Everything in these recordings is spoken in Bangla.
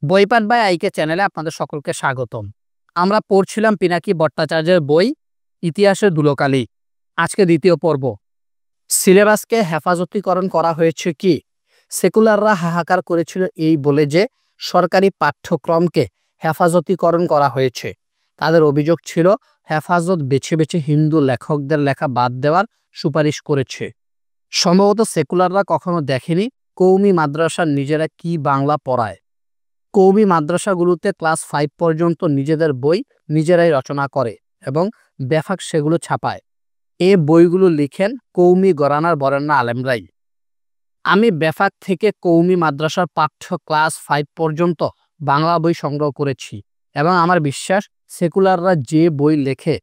বইপাঠ বাই আইকে চ্যানেলে আপনাদের সকলকে স্বাগতম। আমরা পড়ছিলাম পিনাকি ভট্টাচার্যের বই ইতিহাসের ধুলোকালি। আজকে দ্বিতীয় পর্ব। সিলেবাসকে হেফাজতীকরণ করা হয়েছে কি? সেকুলাররা হাহাকার করেছিল এই বলে যে সরকারি পাঠ্যক্রমকে হেফাজতীকরণ করা হয়েছে। তাদের অভিযোগ ছিল হেফাজত বেছে বেছে হিন্দু লেখকদের লেখা বাদ দেওয়ার সুপারিশ করেছে। সম্ভবত সেকুলাররা কখনো দেখেনি কৌমি মাদ্রাসার নিজেরা কি বাংলা পড়ায়। কৌমি মাদ্রাসাগুলোতে ক্লাস 5 পর্যন্ত নিজেদের বই নিজেরাই রচনা করে এবং বেফাক সেগুলো ছাপায়। এ বইগুলো লিখেন কৌমি গরানার বরেণ্য আলেমরাই। আমি বেফাক থেকে কৌমি মাদ্রাসার পাঠ্য ক্লাস 5 পর্যন্ত বাংলা বই সংগ্রহ করেছি এবং আমার বিশ্বাস সেকুলাররা যে বই লেখে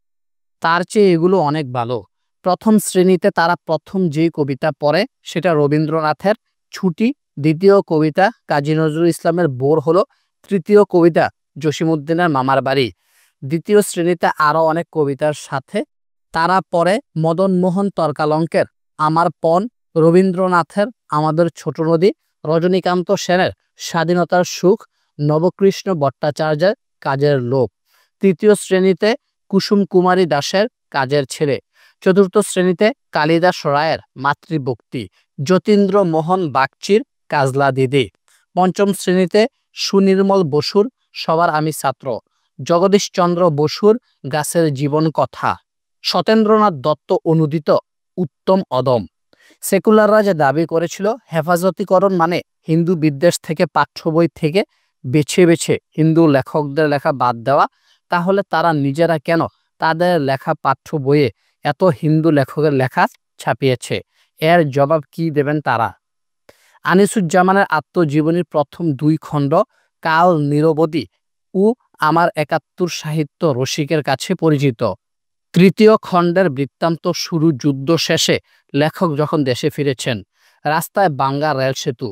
তার চেয়ে এগুলো অনেক ভালো। প্রথম শ্রেণীতে তারা প্রথম যে কবিতা পড়ে সেটা রবীন্দ্রনাথের ছুটি, দ্বিতীয় কবিতা কাজী নজরুল ইসলামের বোর হলো, তৃতীয় কবিতা জসিমউদ্দিনের মামার বাড়ি। দ্বিতীয় শ্রেণীতে আরও অনেক কবিতার সাথে তারা পড়ে মদনমোহন তর্কালঙ্কের আমার পণ, রবীন্দ্রনাথের আমাদের ছোট নদী, রজনীকান্ত সেনের স্বাধীনতার সুখ, নবকৃষ্ণ ভট্টাচার্যের কাজের লোক। তৃতীয় শ্রেণীতে কুসুম কুমারী দাসের কাজের ছেলে। চতুর্থ শ্রেণীতে কালিদাস রায়ের মাতৃভক্তি, যতীন্দ্র মোহন বাগচির কাজলা দিদি। পঞ্চম শ্রেণীতে সুনির্মল বসুর সবার আমি ছাত্র, জগদীশচন্দ্র বসুর গাছের জীবন কথা, সতেন্দ্রনাথ দত্ত অনুদিত উত্তম অদম। সেকুলাররা যে দাবি করেছিল হেফাজতীকরণ মানে হিন্দু বিদ্বেষ থেকে পাঠ্য বই থেকে বেছে বেছে হিন্দু লেখকদের লেখা বাদ দেওয়া, তাহলে তারা নিজেরা কেন তাদের লেখা পাঠ্য বইয়ে এত হিন্দু লেখকের লেখা ছাপিয়েছে? এর জবাব কি দেবেন তারা? আনিসুজ্জামানের আত্মজীবনীর প্রথম 2 খণ্ড কাল নিরবধি ও আমার 71 সাহিত্য রসিকের কাছে পরিচিত। তৃতীয় খণ্ডের বৃত্তান্ত শুরু যুদ্ধ শেষে লেখক যখন দেশে ফিরেছেন, রাস্তায় বাঙ্গা রেল সেতু,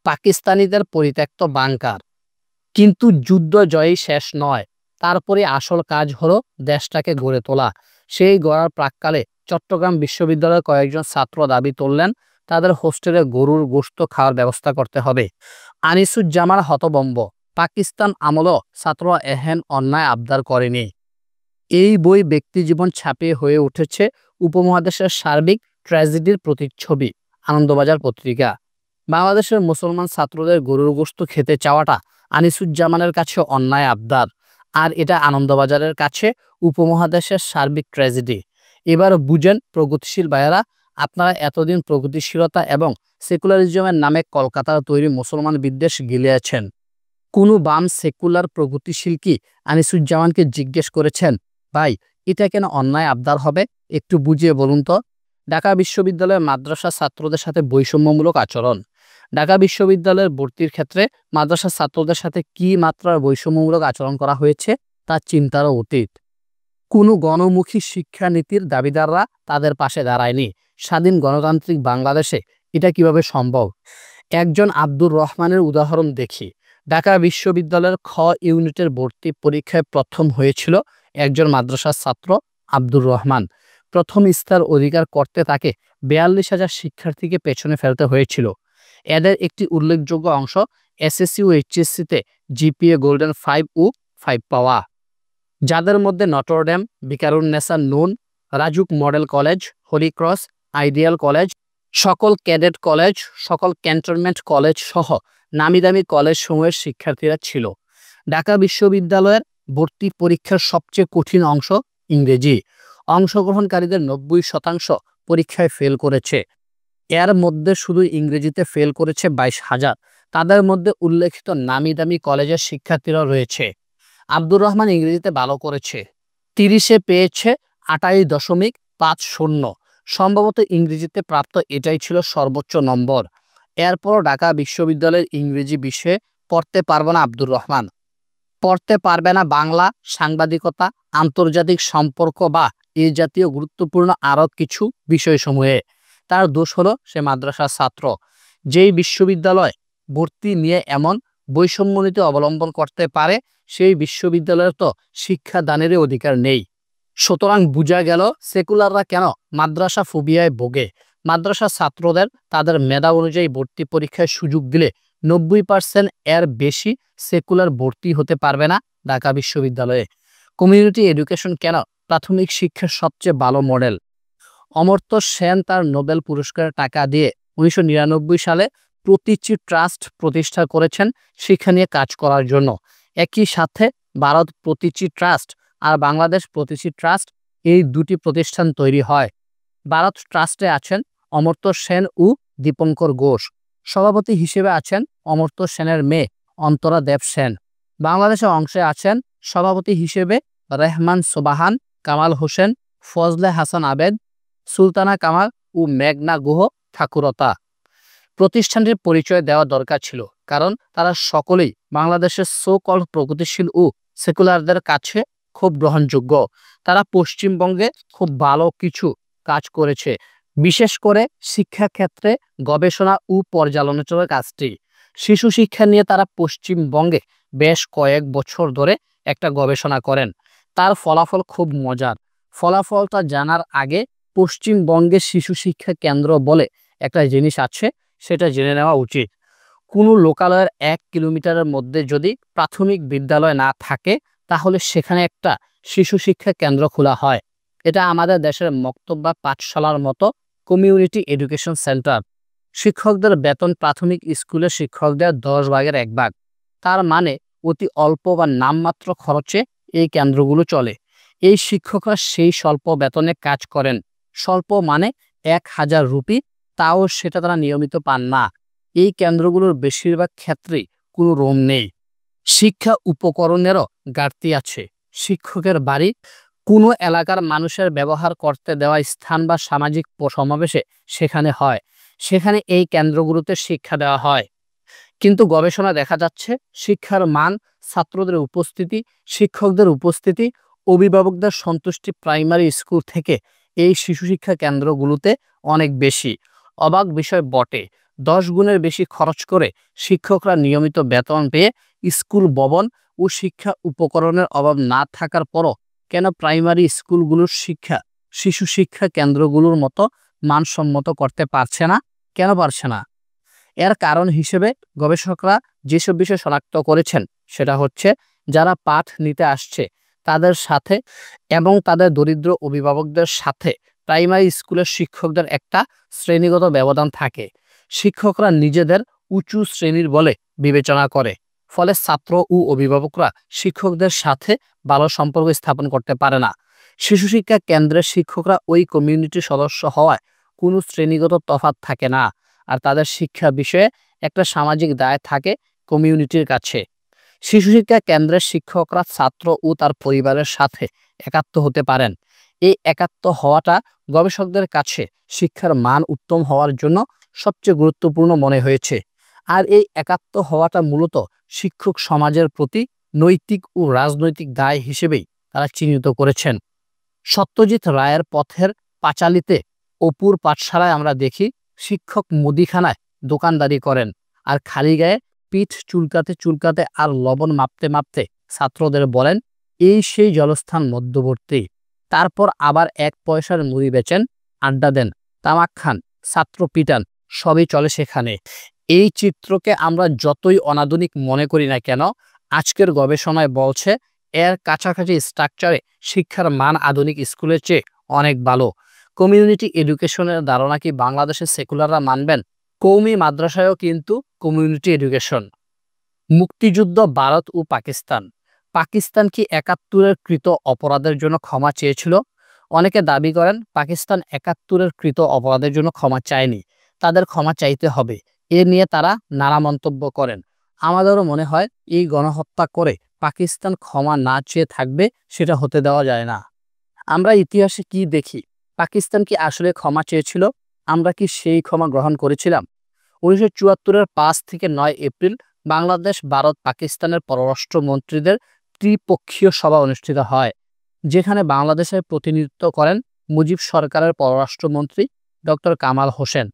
পাকিস্তানিদের পরিত্যক্ত বাংকার। কিন্তু যুদ্ধ জয়ই শেষ নয়, তারপরে আসল কাজ হলো দেশটাকে গড়ে তোলা। সেই গড়ার প্রাক্কালে চট্টগ্রাম বিশ্ববিদ্যালয়ের কয়েকজন ছাত্র দাবি তুললেন তাদের হোস্টেলে গরুর গোশত খাওয়ার ব্যবস্থা করতে হবে। আনিসুজ্জামান হতবম্ব, পাকিস্তান আমলও ছাত্ররা এহেন অন্যায় আবদার করেনি। এই বই ব্যক্তিজীবন ছাপিয়ে হয়ে উঠেছে উপমহাদেশের সার্বিক ট্র্যাজেডির প্রতিচ্ছবি। আনন্দবাজার পত্রিকা। বাংলাদেশের মুসলমান ছাত্রদের গরুর গোশত খেতে চাওয়াটা আনিসুজ্জামানের কাছে অন্যায় আবদার, আর এটা আনন্দবাজারের কাছে উপমহাদেশের সার্বিক ট্র্যাজেডি। এবার বুঝেন প্রগতিশীল ভাইয়েরা, আপনারা এতদিন প্রগতিশীলতা এবং সেকুলারিজমের নামে কলকাতার তৈরি মুসলমান বিদ্বেষ গিলিয়েছেন। কোনো বাম সেকুলার প্রগতিশীল কি আনিসুজ্জামানকে জিজ্ঞেস করেছেন, ভাই এটা কেন অন্যায় আবদার হবে, একটু বুঝিয়ে বলুন তো? ঢাকা বিশ্ববিদ্যালয়ের মাদ্রাসা ছাত্রদের সাথে বৈষম্যমূলক আচরণ। ঢাকা বিশ্ববিদ্যালয়ের ভর্তির ক্ষেত্রে মাদ্রাসা ছাত্রদের সাথে কি মাত্রার বৈষম্যমূলক আচরণ করা হয়েছে তা চিন্তারও অতীত। কোনো গণমুখী শিক্ষানীতির দাবিদাররা তাদের পাশে দাঁড়ায়নি। স্বাধীন গণতান্ত্রিক বাংলাদেশে এটা কিভাবে সম্ভব? একজন আব্দুর রহমানের উদাহরণ দেখি। ঢাকা বিশ্ববিদ্যালয়ের খ ইউনিটের ভর্তি পরীক্ষায় প্রথম হয়েছিল একজন মাদ্রাসার ছাত্র আব্দুর রহমান। প্রথম স্থান অধিকার করতে তাকে 42,000 শিক্ষার্থীকে পেছনে ফেলতে হয়েছিল। এদের একটি উল্লেখযোগ্য অংশ এসএসসি ও এইচএসসিতে জিপিএ গোল্ডেন 5 ও 5 পাওয়া, যাদের মধ্যে নটরডেম, বিকারুন্নেসা নুন, RAJUK model college, Holy Cross, ideal college, সকল ক্যাডেট কলেজ, সকল ক্যান্টনমেন্ট কলেজ সহ নামিদামি কলেজ সমূহের শিক্ষার্থীরা ছিল। ঢাকা বিশ্ববিদ্যালয়ের ভর্তি পরীক্ষার সবচেয়ে কঠিন অংশ ইংরেজি। অংশগ্রহণকারীদের 90% পরীক্ষায় ফেল করেছে। এর মধ্যে শুধু ইংরেজিতে ফেল করেছে 22,000। তাদের মধ্যে উল্লেখিত নামি দামি কলেজের শিক্ষার্থীরা রয়েছে। আব্দুর রহমান ইংরেজিতে ভালো করেছে, 30-এ পেয়েছে 28.50। সম্ভবত ইংরেজিতে প্রাপ্ত এটাই ছিল সর্বোচ্চ নম্বর। এরপর ঢাকা বিশ্ববিদ্যালয়ের ইংরেজি বিষয়ে পড়তে পারবে না আব্দুর রহমান, পড়তে পারবে না বাংলা, সাংবাদিকতা, আন্তর্জাতিক সম্পর্ক বা এই জাতীয় গুরুত্বপূর্ণ আরও কিছু বিষয়সমূহে। তার দোষ হলো সে মাদ্রাসার ছাত্র। যেই বিশ্ববিদ্যালয় ভর্তি নিয়ে এমন বৈষম্য নীতি অবলম্বন করতে পারে সেই বিশ্ববিদ্যালয়ের তো শিক্ষাদানেরই অধিকার নেই। সুতরাং বোঝা গেল সেকুলাররা কেন মাদ্রাসা ফোবিয়ায় ভোগে। মাদ্রাসা ছাত্রদের তাদের মেধা অনুযায়ী ভর্তি পরীক্ষায় সুযোগ দিলে 90% এর বেশি সেকুলার ভর্তি হতে পারবে না ঢাকা বিশ্ববিদ্যালয়ে। কমিউনিটি এডুকেশন কেন প্রাথমিক শিক্ষার সবচেয়ে ভালো মডেল? অমর্ত্য সেন তার নোবেল পুরস্কারের টাকা দিয়ে 1999 সালে প্রতীচি ট্রাস্ট প্রতিষ্ঠা করেছেন শিক্ষা নিয়ে কাজ করার জন্য। একই সাথে ভারত প্রতীচি ট্রাস্ট আর বাংলাদেশ প্রতীচি ট্রাস্ট, এই দুটি প্রতিষ্ঠান তৈরি হয়। ভারত ট্রাস্টে আছেন অমর্ত্য সেন ও দীপঙ্কর ঘোষ। সভাপতি হিসেবে আছেন অমর্ত্য সেনের মেয়ে অন্তরা দেব সেন। বাংলাদেশের অংশে আছেন সভাপতি হিসেবে রেহমান সোবাহান, কামাল হোসেন, ফজলে হাসান আবেদ, সুলতানা কামাল ও মেঘনা গুহ ঠাকুরতা। প্রতিষ্ঠানটির পরিচয় দেওয়া দরকার ছিল, কারণ তারা সকলেই বাংলাদেশের সো কল্ড প্রগতিশীল ও সেকুলারদের কাছে খুব গ্রহণযোগ্য। তারা পশ্চিমবঙ্গে খুব ভালো কিছু কাজ করেছে, বিশেষ করে শিক্ষা ক্ষেত্রে গবেষণা ও পর্যালোচনার কাজটি। শিশু শিক্ষা নিয়ে তারা পশ্চিমবঙ্গে বেশ কয়েক বছর ধরে একটা গবেষণা করেন। তার ফলাফল খুব মজার। ফলাফলটা জানার আগে পশ্চিমবঙ্গে শিশু শিক্ষা কেন্দ্র বলে একটা জিনিস আছে, সেটা জেনে নেওয়া উচিত। কোনো লোকালয়ের 1 কিলোমিটারের মধ্যে যদি প্রাথমিক বিদ্যালয় না থাকে, তাহলে সেখানে একটা শিশু শিক্ষা কেন্দ্র খোলা হয়। এটা আমাদের দেশের মক্তব বা পাঠশালার মতো কমিউনিটি এডুকেশন সেন্টার। শিক্ষকদের বেতন প্রাথমিক স্কুলের শিক্ষকদের 10 ভাগের 1 ভাগ। তার মানে অতি অল্প বা নামমাত্র খরচে এই কেন্দ্রগুলো চলে। এই শিক্ষকরা সেই স্বল্প বেতনে কাজ করেন। স্বল্প মানে 1000 রুপি, তাও সেটা তারা নিয়মিত পান না। এই কেন্দ্রগুলোর বেশিরভাগ ক্ষেত্রেই কোনো রুম নেই। শিক্ষা উপকরণেরও ঘাটতি আছে। শিক্ষকের বাড়ি কোনো এলাকার মানুষের ব্যবহার করতে দেওয়া স্থান বা সামাজিক সমাবেশে সেখানে হয়, সেখানে এই কেন্দ্রগুলোতে শিক্ষা দেওয়া হয়। কিন্তু গবেষণা দেখা যাচ্ছে শিক্ষার মান, ছাত্রদের উপস্থিতি, শিক্ষকদের উপস্থিতি, অভিভাবকদের সন্তুষ্টি প্রাইমারি স্কুল থেকে এই শিশু শিক্ষা কেন্দ্রগুলোতে অনেক বেশি। অবাক বিষয় বটে, 10 গুণের বেশি খরচ করে শিক্ষকরা নিয়মিত বেতন পেয়ে স্কুল ভবন ও শিক্ষা উপকরণের অভাব না থাকার পরও কেন প্রাইমারি স্কুলগুলোর শিক্ষা শিশু শিক্ষা কেন্দ্রগুলোর মতো মানসম্মত করতে পারছে না? কেন পারছে না? এর কারণ হিসেবে গবেষকরা যেসব বিষয় শনাক্ত করেছেন, সেটা হচ্ছে যারা পাঠ নিতে আসছে তাদের সাথে এবং তাদের দরিদ্র অভিভাবকদের সাথে প্রাইমারি স্কুলের শিক্ষকদের একটা শ্রেণীগত ব্যবধান থাকে। শিক্ষকরা নিজেদের উঁচু শ্রেণীর বলে বিবেচনা করে, ফলে ছাত্র ও অভিভাবকরা শিক্ষকদের সাথে ভালো সম্পর্ক স্থাপন করতে পারে না। শিশু শিক্ষা কেন্দ্রের শিক্ষকরা ওই কমিউনিটির সদস্য হওয়ায় কোনো শ্রেণীগত তফাৎ থাকে না, আর তাদের শিক্ষা বিষয়ে একটা সামাজিক দায় থাকে কমিউনিটির কাছে। শিশু শিক্ষা কেন্দ্রের শিক্ষকরা ছাত্র ও তার পরিবারের সাথে একাত্ম হতে পারেন। এই একাত্ম হওয়াটা গবেষকদের কাছে শিক্ষার মান উত্তম হওয়ার জন্য সবচেয়ে গুরুত্বপূর্ণ মনে হয়েছে। আর এই একাত্ম হওয়াটা মূলত শিক্ষক সমাজের প্রতি নৈতিক ও রাজনৈতিক দায় হিসেবেই তারা চিহ্নিত করেছেন। সত্যজিৎ রায়ের পথের পাঁচালীতে অপুর পাঠশালায় আমরা দেখি শিক্ষক মুদিখানায় দোকানদারি করেন, আর খালি গায়ে পিঠ চুলকাতে চুলকাতে আর লবণ মাপতে মাপতে ছাত্রদের বলেন, এই সেই জলস্থান মধ্যবর্তী। তারপর আবার 1 পয়সার মুড়ি বেচেন, আড্ডা দেন, তামাক খান, ছাত্র পিটান, সবই চলে সেখানে। এই চিত্রকে আমরা যতই অনাধুনিক মনে করি না কেন, আজকের গবেষণায় বলছে এর কাছাকাছি স্ট্রাকচারে শিক্ষার মান আধুনিক স্কুলের চেয়ে অনেক ভালো। কমিউনিটি এডুকেশনের ধারণা কি বাংলাদেশের সেকুলাররা মানবেন? কওমি মাদ্রাসায়ও কিন্তু কমিউনিটি এডুকেশন। মুক্তিযুদ্ধ, ভারত ও পাকিস্তান। পাকিস্তান কি 71-এর কৃত অপরাধের জন্য ক্ষমা চেয়েছিল? অনেকে দাবি করেন পাকিস্তান 71-এর কৃত অপরাধের জন্য ক্ষমা চায়নি, তাদের ক্ষমা চাইতে হবে। এ নিয়ে তারা নানা মন্তব্য করেন। আমাদেরও মনে হয় এই গণহত্যা করে পাকিস্তান ক্ষমা না চেয়ে থাকবে, সেটা হতে দেওয়া যায় না। আমরা ইতিহাসে কি দেখি? পাকিস্তান কি আসলে ক্ষমা চেয়েছিল? আমরা কি সেই ক্ষমা গ্রহণ করেছিলাম? 1974-এর 5 থেকে 9 এপ্রিল বাংলাদেশ, ভারত, পাকিস্তানের পররাষ্ট্র মন্ত্রীদের ত্রিপক্ষীয় সভা অনুষ্ঠিত হয়, যেখানে বাংলাদেশের প্রতিনিধিত্ব করেন মুজিব সরকারের পররাষ্ট্রমন্ত্রী ডক্টর কামাল হোসেন।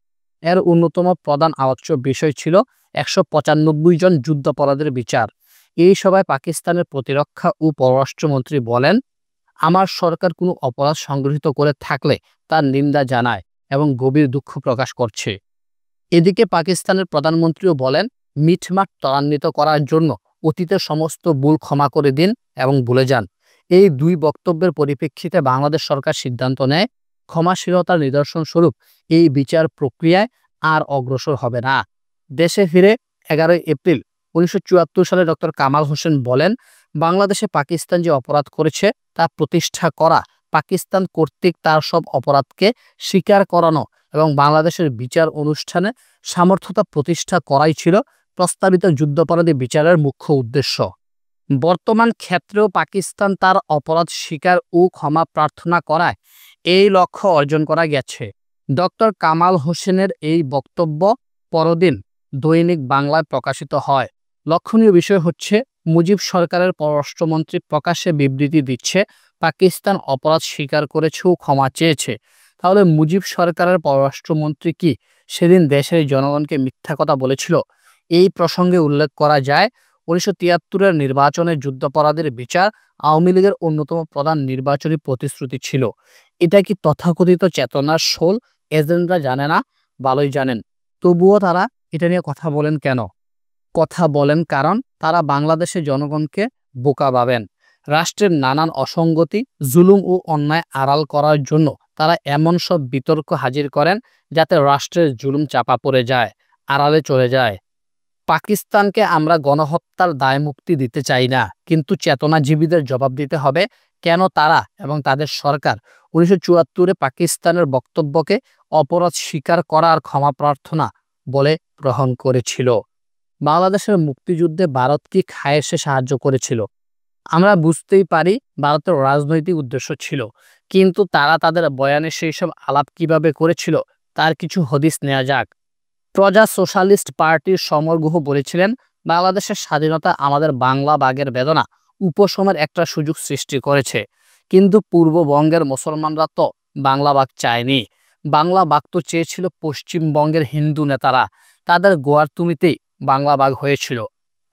এর অন্যতম প্রধান আলোচ্য বিষয় ছিল 195 জন যুদ্ধাপরাধের বিচার। এই সভায় পাকিস্তানের প্রতিরক্ষা ও পররাষ্ট্রমন্ত্রী বলেন, আমার সরকার কোনো অপরাধ সংগঠিত করে থাকলে তার নিন্দা জানায় এবং গভীর দুঃখ প্রকাশ করছে। এদিকে পাকিস্তানের প্রধানমন্ত্রীও বলেন, মিটমাট ত্বরান্বিত করার জন্য অতীতের সমস্ত ভুল ক্ষমা করে দিন এবং ভুলে যান। এই দুই বক্তব্যের পরিপ্রেক্ষিতে বাংলাদেশ সরকার সিদ্ধান্ত নেয় ক্ষমাশীলতার নিদর্শন স্বরূপ এই বিচার প্রক্রিয়ায় আর অগ্রসর হবে না। দেশে ফিরে 11 এপ্রিল 1974 সালে ডক্টর কামাল হোসেন বলেন, বাংলাদেশে পাকিস্তান যে অপরাধ করেছে তা প্রতিষ্ঠা করা, পাকিস্তান কর্তৃক তার সব অপরাধকে স্বীকার করানো এবং বাংলাদেশের বিচার অনুষ্ঠানে সামর্থ্যতা প্রতিষ্ঠা করাই ছিল প্রস্তাবিত যুদ্ধাপরাধী বিচারের মুখ্য উদ্দেশ্য। বর্তমান ক্ষেত্রেও পাকিস্তান তার অপরাধ স্বীকার ও ক্ষমা প্রার্থনা করায় এই লক্ষ্য অর্জন করা গেছে। ডক্টর কামাল হোসেনের এই বক্তব্য পরদিন দৈনিক বাংলায় প্রকাশিত হয়। লক্ষণীয় বিষয় হচ্ছে, মুজিব সরকারের পররাষ্ট্রমন্ত্রী প্রকাশ্যে বিবৃতি দিচ্ছে পাকিস্তান অপরাধ স্বীকার করেছে ও ক্ষমা চেয়েছে। তাহলে মুজিব সরকারের পররাষ্ট্রমন্ত্রী কি সেদিন দেশের জনগণকে মিথ্যা কথা বলেছিল? এই প্রসঙ্গে উল্লেখ করা যায়, 1973-এর নির্বাচনে যুদ্ধাপরাধের বিচার আওয়ামী লীগের অন্যতম প্রধান নির্বাচনী প্রতিশ্রুতি ছিল। এটা কি তথাকথিত চেতনার শোল? এজেন্টরা জানে না? ভালোই জানেন। তবুও তারা এটা নিয়ে কথা বলেন কেন? কথা বলেন কারণ তারা বাংলাদেশের জনগণকে বোকা ভাবেন। রাষ্ট্রের নানান অসঙ্গতি, জুলুম ও অন্যায় আড়াল করার জন্য তারা এমন সব বিতর্ক হাজির করেন যাতে রাষ্ট্রের জুলুম চাপা পড়ে যায়, আড়ালে চলে যায়। পাকিস্তানকে আমরা গণহত্যার দায়মুক্তি দিতে চাই না, কিন্তু চেতনাজীবীদের জবাব দিতে হবে কেন তারা এবং তাদের সরকার 1974-এ পাকিস্তানের বক্তব্যকে অপরাধ স্বীকার করা আর ক্ষমা প্রার্থনা বলে গ্রহণ করেছিল। বাংলাদেশের মুক্তিযুদ্ধে ভারত কি খায়েশে সাহায্য করেছিল? আমরা বুঝতেই পারি ভারতের রাজনৈতিক উদ্দেশ্য ছিল, কিন্তু তারা তাদের বয়ানে সেই সব আলাপ কিভাবে করেছিল তার কিছু হদিস নেওয়া যাক। প্রজা সোশ্যালিস্ট পার্টির সমর গুহ বলেছিলেন, বাংলাদেশের স্বাধীনতা আমাদের বাংলা ভাগের বেদনা উপশমের একটা সুযোগ সৃষ্টি করেছে, কিন্তু পূর্ববঙ্গের মুসলমানরা তো বাংলা ভাগ চায়নি। বাংলা ভাগ তো চেয়েছিল পশ্চিমবঙ্গের হিন্দু নেতারা, তাদের গোয়ারতুমিতেই বাংলা ভাগ হয়েছিল।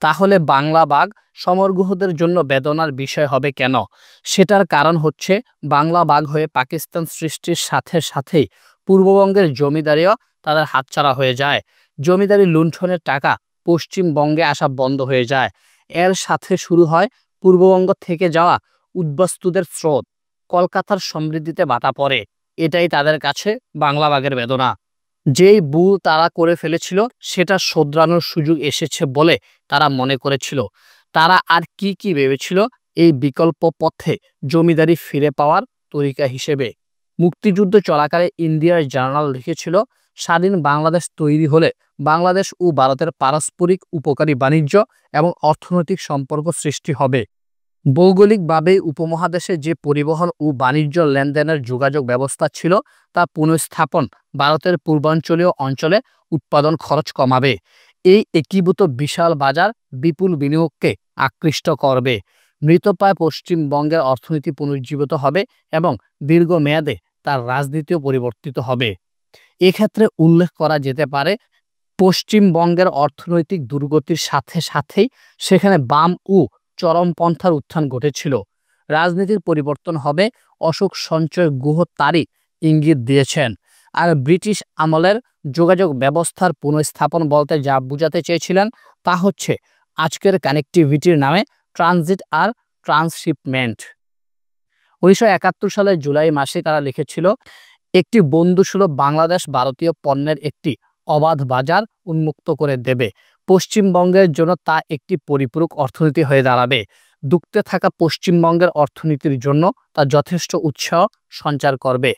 তাহলে বাংলা ভাগ সমরগুহদের জন্য বেদনার বিষয় হবে কেন? সেটার কারণ হচ্ছে, বাংলা ভাগ হয়ে পাকিস্তান সৃষ্টির সাথে সাথেই পূর্ববঙ্গের জমিদারিও তাদের হাতছাড়া হয়ে যায়। জমিদারি লুণ্ঠনের টাকা পশ্চিমবঙ্গে আসা বন্ধ হয়ে যায়। এর সাথে শুরু হয় পূর্ববঙ্গ থেকে যাওয়া উদ্বাস্তুদের স্রোত। কলকাতার সমৃদ্ধিতে বাটা পড়ে। এটাই তাদের কাছে বাংলা ভাগের বেদনা। যেই ভুল তারা করে ফেলেছিল সেটা শোধরানোর সুযোগ এসেছে বলে তারা মনে করেছিল। তারা আর কি কি ভেবেছিল এই বিকল্প পথে জমিদারি ফিরে পাওয়ার তরিকা হিসেবে? মুক্তিযুদ্ধ চলাকালে ইন্ডিয়ার জার্নাল লিখেছিল, স্বাধীন বাংলাদেশ তৈরি হলে বাংলাদেশ ও ভারতের পারস্পরিক উপকারী বাণিজ্য এবং অর্থনৈতিক সম্পর্ক সৃষ্টি হবে। ভৌগোলিকভাবে উপমহাদেশে যে পরিবহন ও বাণিজ্য লেনদেনের যোগাযোগ ব্যবস্থা ছিল তা পুনঃস্থাপন ভারতের পূর্বাঞ্চলীয় অঞ্চলে উৎপাদন খরচ কমাবে। এই একীভূত বিশাল বাজার বিপুল বিনিয়োগকে আকৃষ্ট করবে। মৃতপ্রায় পশ্চিমবঙ্গের অর্থনীতি পুনরুজ্জীবিত হবে এবং দীর্ঘমেয়াদে তার রাজনীতিও পরিবর্তিত হবে। এক্ষেত্রে উল্লেখ করা যেতে পারে, পশ্চিমবঙ্গের অর্থনৈতিক দুর্গতির সাথে সাথেই সেখানে বাম ও চরমপন্থার উত্থান ঘটেছিল। রাজনীতির পরিবর্তন হবে, অশোক সঞ্চয় গুহ তারই ইঙ্গিত দিয়েছেন। আর ব্রিটিশ আমলের যোগাযোগ ব্যবস্থার পুনঃস্থাপন বলতে যা বোঝাতে চেয়েছিলেন তা হচ্ছে আজকের কানেক্টিভিটির নামে ট্রানজিট আর ট্রান্সশিপমেন্ট। 1971 সালের জুলাই মাসে তারা লিখেছিল, একটি বন্ধুসুলভ বাংলাদেশ ভারতীয় পণ্যের একটি অবাধ বাজার উন্মুক্ত করে দেবে। পশ্চিমবঙ্গের জন্য তা একটি পরিপূরক অর্থনীতি হয়ে দাঁড়াবে। ডুবতে থাকা পশ্চিমবঙ্গের অর্থনীতির জন্য তা যথেষ্ট উৎসাহ সঞ্চার করবে।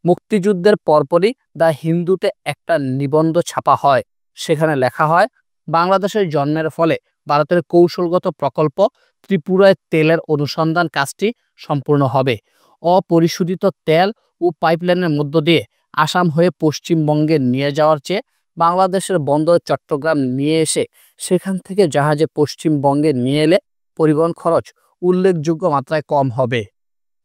মুক্তিযুদ্ধের পরপরই দ্য হিন্দুতে একটা নিবন্ধ ছাপা হয়। সেখানে লেখা হয়, বাংলাদেশের জন্মের ফলে ভারতের কৌশলগত প্রকল্প ত্রিপুরায় তেলের অনুসন্ধান কাজটি সম্পূর্ণ হবে। অপরিশোধিত তেল ও পাইপলাইনের মধ্য দিয়ে আসাম হয়ে পশ্চিমবঙ্গে নিয়ে যাওয়ার চেয়ে বাংলাদেশের বন্দর চট্টগ্রাম নিয়ে এসে সেখান থেকে জাহাজে পশ্চিমবঙ্গে নিয়ে এলে পরিবহন খরচ উল্লেখযোগ্য মাত্রায় কম হবে।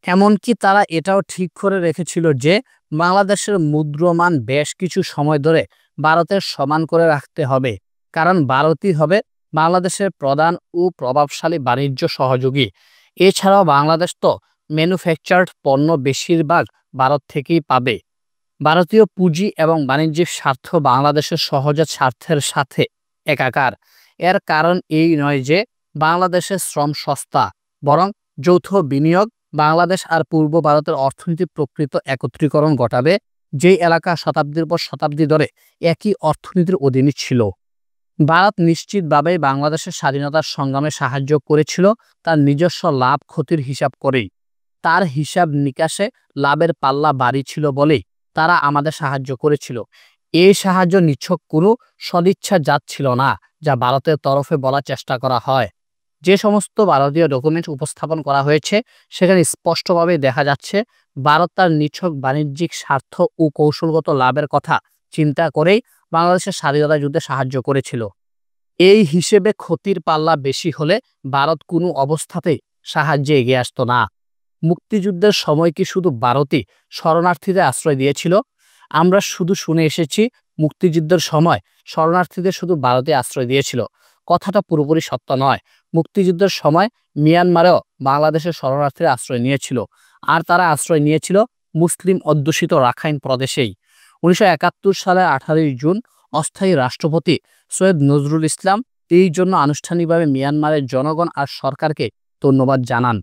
এমনকি তারা এটাও ঠিক করে রেখেছিল যে বাংলাদেশের মুদ্রামান বেশ কিছু সময় ধরে ভারতের সমান করে রাখতে হবে, কারণ ভারতই হবে বাংলাদেশের প্রধান ও প্রভাবশালী বাণিজ্য সহযোগী। এছাড়াও বাংলাদেশ তো ম্যানুফ্যাকচার্ড পণ্য বেশিরভাগ ভারত থেকেই পাবে। ভারতীয় পুঁজি এবং বাণিজ্যিক স্বার্থ বাংলাদেশের সহজাত স্বার্থের সাথে একাকার। এর কারণ এই নয় যে বাংলাদেশের শ্রম সস্তা, বরং যৌথ বিনিয়োগ বাংলাদেশ আর পূর্ব ভারতের অর্থনীতি প্রকৃত একত্রীকরণ ঘটাবে, যেই এলাকা শতাব্দীর পর শতাব্দী ধরে একই অর্থনীতির অধীনে ছিল। ভারত নিশ্চিতভাবেই বাংলাদেশের স্বাধীনতার সংগ্রামে সাহায্য করেছিল তার নিজস্ব লাভ ক্ষতির হিসাব করেই। তার হিসাব নিকাশে লাভের পাল্লা ভারী ছিল বলেই তারা আমাদের সাহায্য করেছিল। এই সাহায্য নিছক কোনো সদিচ্ছা ছিল না, যা ভারতের তরফে বলার চেষ্টা করা হয়। যে সমস্ত ভারতীয় ডকুমেন্ট উপস্থাপন করা হয়েছে সেখানে স্পষ্টভাবে দেখা যাচ্ছে ভারত তার নিছক বাণিজ্যিক স্বার্থ ও কৌশলগত লাভের কথা চিন্তা করেই বাংলাদেশের স্বাধীনতা যুদ্ধে সাহায্য করেছিল। এই হিসেবে ক্ষতির পাল্লা বেশি হলে ভারত কোনো অবস্থাতেই সাহায্যে এগিয়ে আসতো না। মুক্তিযুদ্ধের সময় কি শুধু ভারতই শরণার্থীদের আশ্রয় দিয়েছিল? আমরা শুধু শুনে এসেছি মুক্তিযুদ্ধের সময় শরণার্থীদের শুধু ভারতে আশ্রয় দিয়েছিল। কথাটা পুরোপুরি সত্য নয়। মুক্তিযুদ্ধের সময় মিয়ানমারেও বাংলাদেশের শরণার্থীরা আশ্রয় নিয়েছিল, আর তারা আশ্রয় নিয়েছিল মুসলিম অধ্যুষিত রাখাইন প্রদেশেই। 1971 সালের 18 জুন অস্থায়ী রাষ্ট্রপতি সৈয়দ নজরুল ইসলাম এই জন্য আনুষ্ঠানিকভাবে মিয়ানমারের জনগণ আর সরকারকে ধন্যবাদ জানান।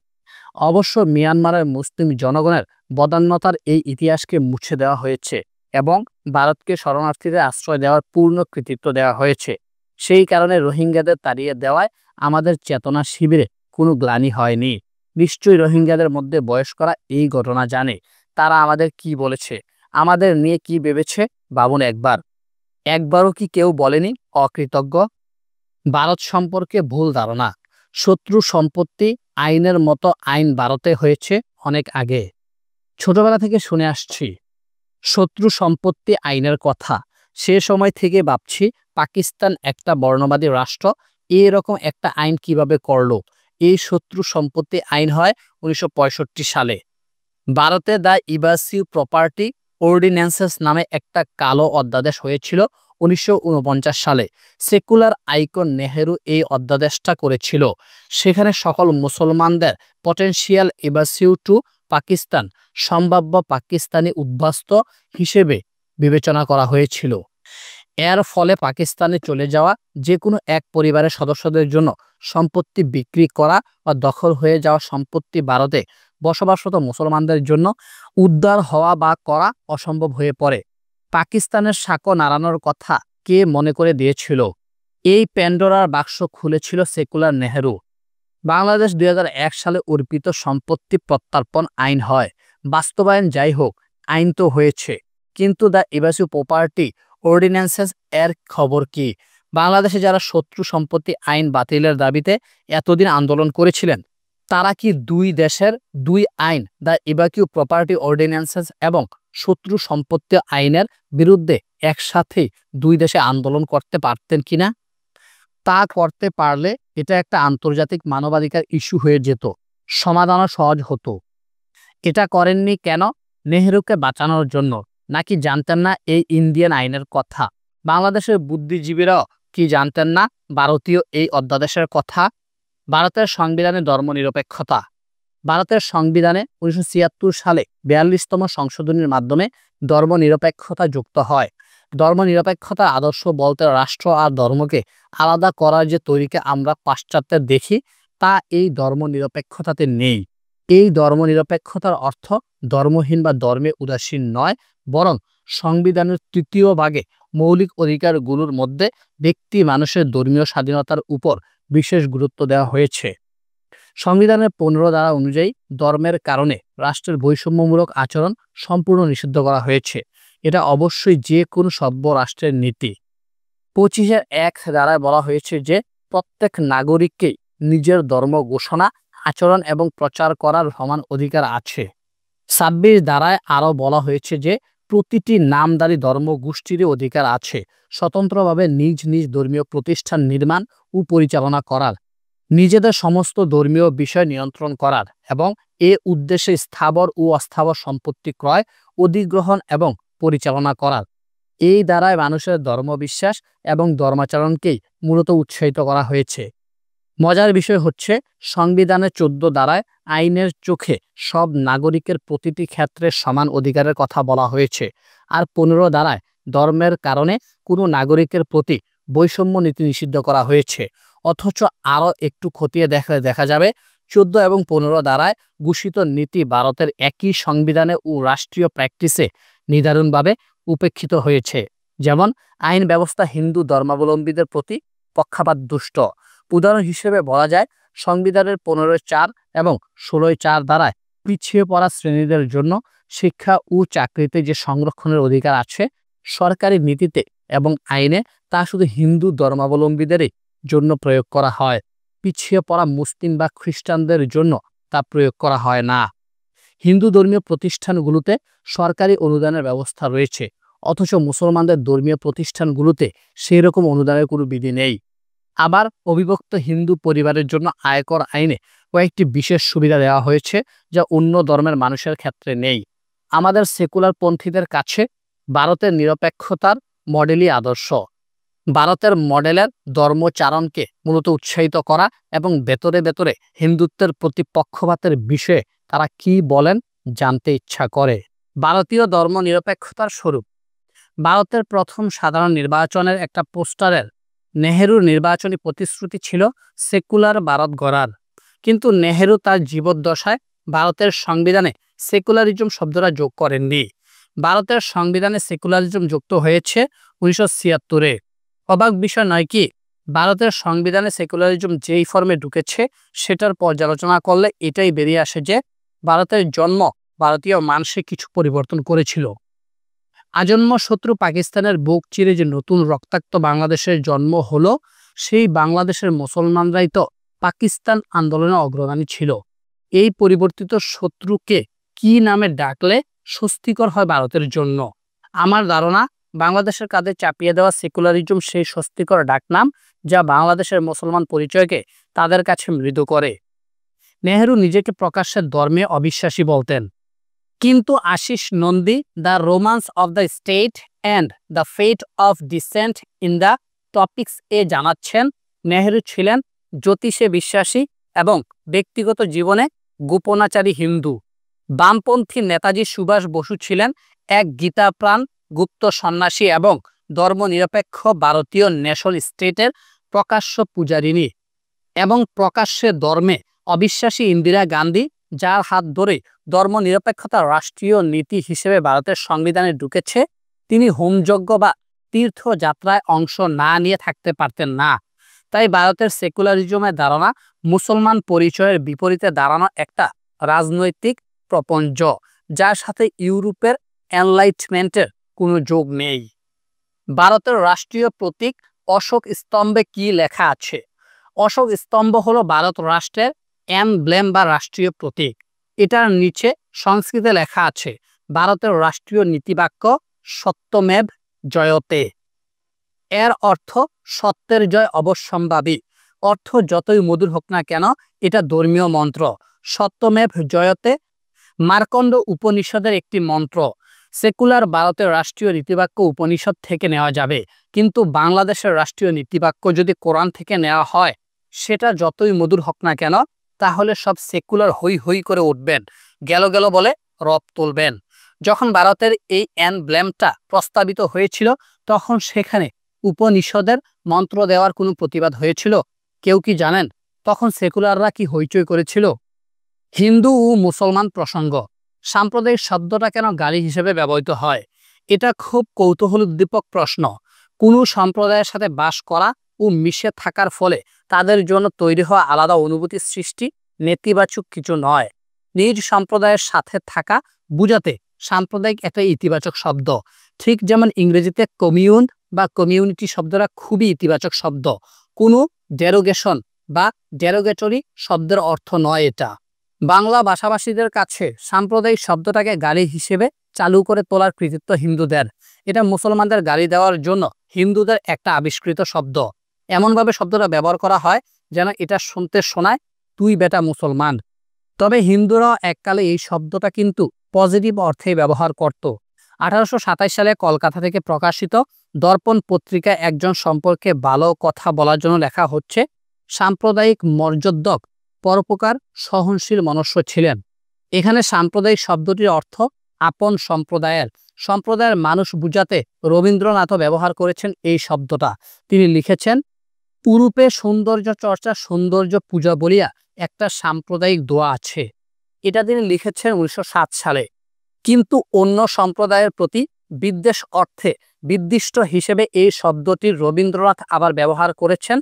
অবশ্য মিয়ানমারের মুসলিম জনগণের বদান্যতার এই ইতিহাসকে মুছে দেওয়া হয়েছে এবং ভারতকে শরণার্থীদের আশ্রয় দেওয়ার পূর্ণ কৃতিত্ব দেওয়া হয়েছে। সেই কারণে রোহিঙ্গাদের তাড়িয়ে দেওয়ায় আমাদের চেতনা শিবিরে কোনো গ্লানি হয়নি। নিশ্চয়ই রোহিঙ্গাদের মধ্যে বয়স্করা এই ঘটনা জানে। তারা আমাদের কি বলেছে, আমাদের নিয়ে কি ভেবেছে ভাবুন একবার। একবারও কি কেউ বলেনি অকৃতজ্ঞ? ভারত সম্পর্কে ভুল ধারণা। শত্রু সম্পত্তি আইনের মতো আইন ভারতে হয়েছে অনেক আগে। ছোটবেলা থেকে শুনে আসছি শত্রু সম্পত্তি আইনের কথা। সে সময় থেকে ভাবছি পাকিস্তান একটা বর্ণবাদী রাষ্ট্র, এরকম একটা আইন কিভাবে করলো? এই শত্রু সম্পত্তি আইন হয় 1965 সালে। ভারতে দ্য ইভাসিভ প্রপার্টি অর্ডিন্যান্সেস নামে একটা কালো অধ্যাদেশ হয়েছিল 1949 সালে। সেকুলার আইকন নেহেরু এই অধ্যাদেশটা করেছিল। সেখানে সকল মুসলমানদের পটেনশিয়াল ইভাসিভ টু পাকিস্তান, সম্ভাব্য পাকিস্তানি উদ্বাস্তু হিসেবে বিবেচনা করা হয়েছিল। এর ফলে পাকিস্তানে চলে যাওয়া যে কোনো এক পরিবারের সদস্যদের জন্য সম্পত্তি বিক্রি করা বা দখল হয়ে যাওয়া সম্পত্তি ভারতে বসবাসরত মুসলমানদের জন্য উদ্ধার হওয়া বা করা অসম্ভব হয়ে পড়ে। পাকিস্তানের সাঁকো নাড়ানোর কথা কে মনে করে দিয়েছিল? এই প্যান্ডোরার বাক্স খুলেছিল সেকুলার নেহেরু। বাংলাদেশ 2001 সালে অর্পিত সম্পত্তি প্রত্যর্পণ আইন হয়। বাস্তবায়ন যাই হোক, আইন তো হয়েছে, কিন্তু দ্য ইভাসিভ প্রপার্টি অর্ডিন্যান্সেস এর খবর কি? বাংলাদেশে যারা শত্রু সম্পত্তি আইন বাতিলের দাবিতে এতদিন আন্দোলন করেছিলেন, তারা কি দুই দেশের দুই আইন দ্য ইভাসিভ প্রপার্টি অর্ডিন্যান্সেস এবং শত্রু সম্পত্তি আইনের বিরুদ্ধে একসাথে দুই দেশে আন্দোলন করতে পারতেন কিনা? তা করতে পারলে এটা একটা আন্তর্জাতিক মানবাধিকার ইস্যু হয়ে যেত, সমাধানও সহজ হতো। এটা করেননি কেন? নেহেরুকে বাঁচানোর জন্য, নাকি জানতেন না এই ইন্ডিয়ান আইনের কথা? বাংলাদেশের বুদ্ধিজীবীরাও কি জানতেন না ভারতীয় এই অধ্যাদেশের কথা? ভারতের সংবিধানে ধর্মনিরপেক্ষতা। ভারতের সংবিধানে 1976 সালে 42তম সংশোধনীর মাধ্যমে ধর্মনিরপেক্ষতা যুক্ত হয়। ধর্মনিরপেক্ষতার আদর্শ বলতে রাষ্ট্র আর ধর্মকে আলাদা করার যে তরিকা আমরা পাশ্চাত্যে দেখি, তা এই ধর্মনিরপেক্ষতাতে নেই। এই ধর্মনিরপেক্ষতার অর্থ ধর্মহীন বা ধর্মে উদাসীন নয়, বরং সংবিধানের 3য় ভাগে মৌলিক অধিকারগুলোর মধ্যে ব্যক্তি মানুষের ধর্মীয় স্বাধীনতার উপর বিশেষ গুরুত্ব দেওয়া হয়েছে। সংবিধানের 15 ধারা অনুযায়ী ধর্মের কারণে রাষ্ট্রের বৈষম্যমূলক আচরণ সম্পূর্ণ নিষিদ্ধ করা হয়েছে। এটা অবশ্যই যে কোনো সভ্য রাষ্ট্রের নীতি। 25-1 ধারায় বলা হয়েছে যে প্রত্যেক নাগরিককেই নিজের ধর্ম ঘোষণা, আচরণ এবং প্রচার করার সমান অধিকার আছে। 26 ধারায় আরও বলা হয়েছে যে প্রতিটি নামধারী ধর্মগোষ্ঠীরই অধিকার আছে স্বতন্ত্রভাবে নিজ নিজ ধর্মীয় প্রতিষ্ঠান নির্মাণ ও পরিচালনা করার, নিজেদের সমস্ত ধর্মীয় বিষয় নিয়ন্ত্রণ করার এবং এ উদ্দেশ্যে স্থাবর ও অস্থাবর সম্পত্তি ক্রয়, অধিগ্রহণ এবং পরিচালনা করার। এই দ্বারায় মানুষের ধর্মবিশ্বাস এবং ধর্মাচরণকেই মূলত উৎসাহিত করা হয়েছে। মজার বিষয় হচ্ছে সংবিধানের 14 ধারায় আইনের চোখে সব নাগরিকের প্রতিটি ক্ষেত্রে সমান অধিকারের কথা বলা হয়েছে, আর 15 ধারায় ধর্মের কারণে কোনো নাগরিকের প্রতি বৈষম্য নীতি নিষিদ্ধ করা হয়েছে। অথচ আরও একটু খতিয়ে দেখলে দেখা যাবে 14 এবং 15 ধারায় ঘোষিত নীতি ভারতের একই সংবিধানে ও রাষ্ট্রীয় প্র্যাকটিসে নিদারুণভাবে উপেক্ষিত হয়েছে। যেমন আইন ব্যবস্থা হিন্দু ধর্মাবলম্বীদের প্রতি পক্ষপাত দুষ্ট। উদাহরণ হিসেবে বলা যায় সংবিধানের 15(4) এবং 16(4) ধারায় পিছিয়ে পড়া শ্রেণীদের জন্য শিক্ষা ও চাকরিতে যে সংরক্ষণের অধিকার আছে সরকারি নীতিতে এবং আইনে, তা শুধু হিন্দু ধর্মাবলম্বীদেরই জন্য প্রয়োগ করা হয়। পিছিয়ে পড়া মুসলিম বা খ্রিস্টানদের জন্য তা প্রয়োগ করা হয় না। হিন্দু ধর্মীয় প্রতিষ্ঠানগুলোতে সরকারি অনুদানের ব্যবস্থা রয়েছে, অথচ মুসলমানদের ধর্মীয় প্রতিষ্ঠানগুলোতে সেই রকম অনুদানের কোনো বিধি নেই। আবার অবিভক্ত হিন্দু পরিবারের জন্য আয়কর আইনে কয়েকটি বিশেষ সুবিধা দেওয়া হয়েছে যা অন্য ধর্মের মানুষের ক্ষেত্রে নেই। আমাদের সেকুলার পন্থীদের কাছে ভারতের নিরপেক্ষতার মডেলই আদর্শ। ভারতের মডেলের ধর্মচারণকে মূলত উৎসাহিত করা এবং ভেতরে ভেতরে হিন্দুত্বের প্রতি পক্ষপাতের বিষয়ে তারা কি বলেন জানতে ইচ্ছা করে। ভারতীয় ধর্ম নিরপেক্ষতার স্বরূপ। ভারতের প্রথম সাধারণ নির্বাচনের একটা পোস্টারের নেহেরুর নির্বাচনী প্রতিশ্রুতি ছিল সেকুলার ভারত গড়ার। কিন্তু নেহেরু তার জীবদ্দশায় ভারতের সংবিধানে সেকুলারিজম শব্দটা যোগ করেননি। ভারতের সংবিধানে সেকুলারিজম যুক্ত হয়েছে 1976-এ। অবাক বিষয় নয় কি, ভারতের সংবিধানে সেকুলারিজম যেই ফর্মে ঢুকেছে সেটার পর্যালোচনা করলে এটাই বেরিয়ে আসে যে ভারতের জন্ম ভারতীয় মানসিক কিছু পরিবর্তন করেছিল। আজন্ম শত্রু পাকিস্তানের বুক চিরে যে নতুন রক্তাক্ত বাংলাদেশের জন্ম হলো, সেই বাংলাদেশের মুসলমানরাই তো পাকিস্তান আন্দোলনে অগ্রগামী ছিল। এই পরিবর্তিত শত্রুকে কি নামে ডাকলে স্বস্তিকর হয় ভারতের জন্য? আমার ধারণা বাংলাদেশের কাঁধে চাপিয়ে দেওয়া সেকুলারিজম সেই স্বস্তিকর ডাকনাম যা বাংলাদেশের মুসলমান পরিচয়কে তাদের কাছে মৃদু করে। নেহেরু নিজেকে প্রকাশ্যে ধর্মে অবিশ্বাসী বলতেন, কিন্তু Ashis Nandy the romance of the state and the fate of dissent in the tropics এ জানাচ্ছেন নেহেরু ছিলেন জ্যোতিষে বিশ্বাসী এবং ব্যক্তিগত জীবনে গোপনাচারী হিন্দু। বামপন্থী নেতাজি সুভাষ বসু ছিলেন এক গীতাপ্রাণ গুপ্ত সন্ন্যাসী এবং ধর্মনিরপেক্ষ ভারতীয় নেশন স্টেটের প্রকাশ্য পূজারিণী। এবং প্রকাশ্যে ধর্মে অবিশ্বাসী ইন্দিরা গান্ধী, যার হাত ধরে ধর্মনিরপেক্ষতা রাষ্ট্রীয় নীতি হিসেবে ভারতের সংবিধানে ঢুকেছে, তিনি হোমযজ্ঞ বা তীর্থযাত্রায় অংশ না নিয়ে থাকতে পারতেন না। তাই ভারতের সেকুলারিজমের ধারণা মুসলমান পরিচয়ের বিপরীতে দাঁড়ানো একটা রাজনৈতিক প্রপঞ্চ, যার সাথে ইউরোপের এনলাইটমেন্টের কোনো যোগ নেই। ভারতের রাষ্ট্রীয় প্রতীক অশোক স্তম্ভে কি লেখা আছে? অশোক স্তম্ভ হলো ভারত রাষ্ট্রের এমব্লেম বা রাষ্ট্রীয় প্রতীক। এটার নিচে সংস্কৃতে লেখা আছে ভারতের রাষ্ট্রীয় নীতিবাক্য সত্যমেব জয়তে। এর অর্থ সত্যের জয় অবশ্যম্ভাবী। অর্থ যতই মধুর হোক না কেন, এটা ধর্মীয় মন্ত্র। সত্যমেব জয়তে মার্কণ্ড উপনিষদের একটি মন্ত্র। সেকুলার ভারতের রাষ্ট্রীয় নীতিবাক্য উপনিষদ থেকে নেওয়া যাবে, কিন্তু বাংলাদেশের রাষ্ট্রীয় নীতিবাক্য যদি কোরআন থেকে নেওয়া হয়, সেটা যতই মধুর হোক না কেন, তাহলে সব সেকুলার হই হই করে উঠবেন, গেল গেল বলে রব তুলবেন। যখন ভারতের এই এমব্লেমটা প্রস্তাবিত হয়েছিল, তখন সেখানে উপনিষদের মন্ত্র দেওয়ার কোনো প্রতিবাদ হয়েছিল? কেউ কি জানেন তখন সেকুলাররা কি হইচই করেছিল? হিন্দু ও মুসলমান প্রসঙ্গ। সাম্প্রদায়িক শব্দটা কেন গালি হিসেবে ব্যবহৃত হয়? এটা খুব কৌতূহলোদ্দীপক প্রশ্ন। কোনো সম্প্রদায়ের সাথে বাস করা ও মিশে থাকার ফলে তাদের জন্য তৈরি হওয়া আলাদা অনুভূতির সৃষ্টি নেতিবাচক কিছু নয়। নিজ সম্প্রদায়ের সাথে থাকা বুঝাতে সাম্প্রদায়িক একটা ইতিবাচক শব্দ। ঠিক যেমন ইংরেজিতে কমিউন বা কমিউনিটি শব্দটা খুবই ইতিবাচক শব্দ। কোনো ডেরোগেশন বা ডেরোগেটরি শব্দের অর্থ নয় এটা। বাংলা ভাষাভাষীদের কাছে সাম্প্রদায়িক শব্দটাকে গালি হিসেবে চালু করে তোলার কৃতিত্ব হিন্দুদের। এটা মুসলমানদের গালি দেওয়ার জন্য হিন্দুদের একটা আবিষ্কৃত শব্দ। এমনভাবে শব্দটা ব্যবহার করা হয় যেন এটা শুনতে শোনায় তুই বেটা মুসলমান। তবে হিন্দুরাও এককালে এই শব্দটা কিন্তু পজিটিভ অর্থেই ব্যবহার করত। 1827 সালে কলকাতা থেকে প্রকাশিত দর্পণ পত্রিকায় একজন সম্পর্কে ভালো কথা বলার জন্য লেখা হচ্ছে, সাম্প্রদায়িক মর্যাদক পরোপকার সহনশীল মনুষ্য ছিলেন। এখানে সাম্প্রদায়িক শব্দটির অর্থ আপন সম্প্রদায়ের সম্প্রদায়ের মানুষ বুঝাতে রবীন্দ্রনাথও ব্যবহার করেছেন এই শব্দটা। তিনি লিখেছেন, পুরুপে সৌন্দর্য চর্চা সৌন্দর্য পূজা বলিয়া একটা সাম্প্রদায়িক দোয়া আছে। এটা তিনি লিখেছেন 1907 সালে। কিন্তু অন্য সম্প্রদায়ের প্রতি বিদ্বেষ অর্থে বিদ্বিষ্ট হিসেবে এই শব্দটির রবীন্দ্রনাথ আবার ব্যবহার করেছেন